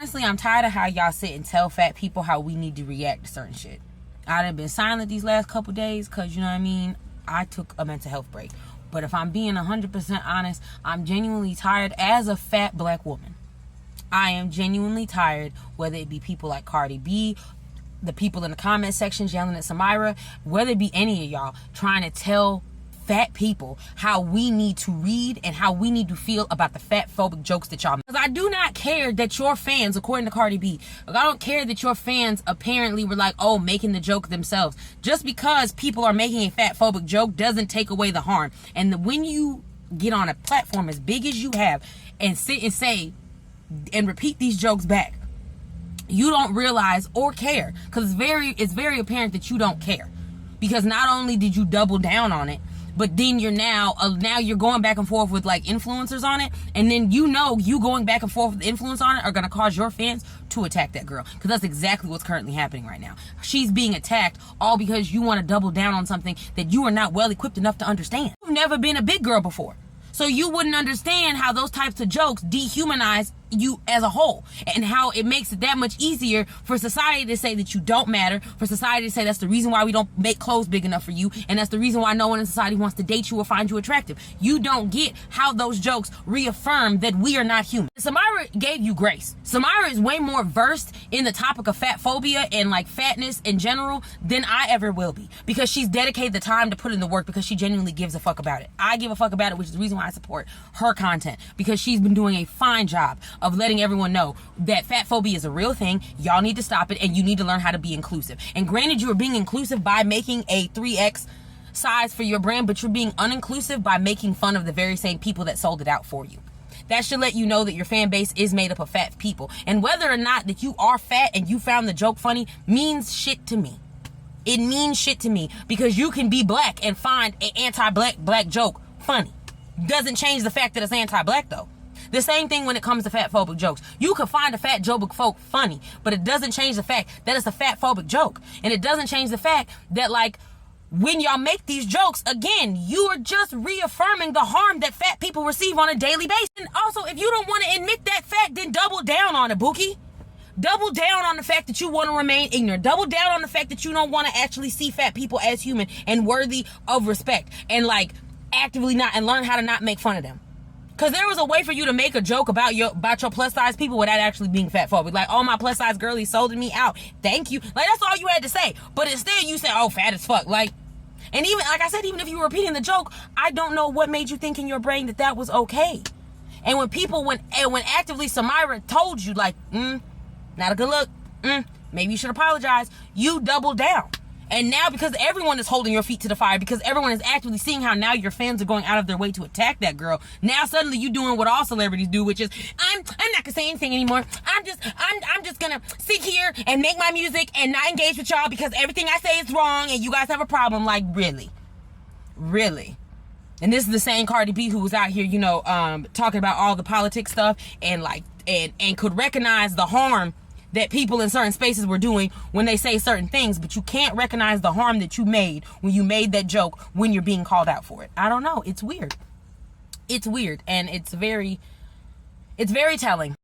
Honestly, I'm tired of how y'all sit and tell fat people how we need to react to certain shit. I done been silent these last couple days because, you know what I mean, I took a mental health break. But if I'm being 100% honest, I'm genuinely tired as a fat black woman. I am genuinely tired, whether it be people like Cardi B, the people in the comment sections yelling at Samira, whether it be any of y'all trying to tell fat people how we need to read and how we need to feel about the fat phobic jokes that y'all make. Because I do not care that your fans, according to Cardi B, like, I don't care that your fans apparently were like, oh, making the joke themselves. Just because people are making a fat phobic joke doesn't take away the harm. And when you get on a platform as big as you have and sit and say and repeat these jokes back, you don't realize or care, because it's very apparent that you don't care. Because not only did you double down on it, but then you're now you're going back and forth with like influencers on it, and then you going back and forth with influence on it are going to cause your fans to attack that girl, because that's exactly what's currently happening right now. She's being attacked all because you want to double down on something that you are not well equipped enough to understand. You've never been a big girl before, so you wouldn't understand how those types of jokes dehumanize you as a whole, and how it makes it that much easier for society to say that you don't matter, for society to say that's the reason why we don't make clothes big enough for you, and that's the reason why no one in society wants to date you or find you attractive. You don't get how those jokes reaffirm that we are not human. Samira gave you grace. Samira is way more versed in the topic of fat phobia and like fatness in general than I ever will be, because she's dedicated the time to put in the work, because she genuinely gives a fuck about it. I give a fuck about it, which is the reason why I support her content, because she's been doing a fine job of letting everyone know that fat phobia is a real thing. Y'all need to stop it, and you need to learn how to be inclusive. And granted, you are being inclusive by making a 3X size for your brand, but you're being uninclusive by making fun of the very same people that sold it out for you. That should let you know that your fan base is made up of fat people. And whether or not that you are fat and you found the joke funny means shit to me. It means shit to me, because you can be black and find an anti-black joke funny. Doesn't change the fact that it's anti-black though. The same thing when it comes to fat phobic jokes. You can find a fat joke folk funny, but it doesn't change the fact that it's a fat phobic joke. And it doesn't change the fact that, like, when y'all make these jokes, again, you are just reaffirming the harm that fat people receive on a daily basis. And also, if you don't want to admit that fact, then double down on it, Bookie. Double down on the fact that you want to remain ignorant. Double down on the fact that you don't want to actually see fat people as human and worthy of respect, and like actively not, and learn how to not make fun of them. Because there was a way for you to make a joke about your plus size people without actually being fat phobic. Like, oh, my plus size girlies sold me out. Thank you. Like, that's all you had to say. But instead you said, oh, fat as fuck. Like, and even, like I said, even if you were repeating the joke, I don't know what made you think in your brain that that was okay. And when actively Samira told you, like, not a good look, maybe you should apologize, you doubled down. And now, because everyone is holding your feet to the fire, because everyone is actively seeing how now your fans are going out of their way to attack that girl, now suddenly you doing what all celebrities do, which is, I'm not gonna say anything anymore. I'm just gonna sit here and make my music and not engage with y'all because everything I say is wrong and you guys have a problem. Like, really? And this is the same Cardi B who was out here, you know, talking about all the politics stuff, and like, and could recognize the harm that people in certain spaces were doing when they say certain things, but you can't recognize the harm that you made when you made that joke when you're being called out for it. I don't know. It's weird. It's weird, and it's very telling.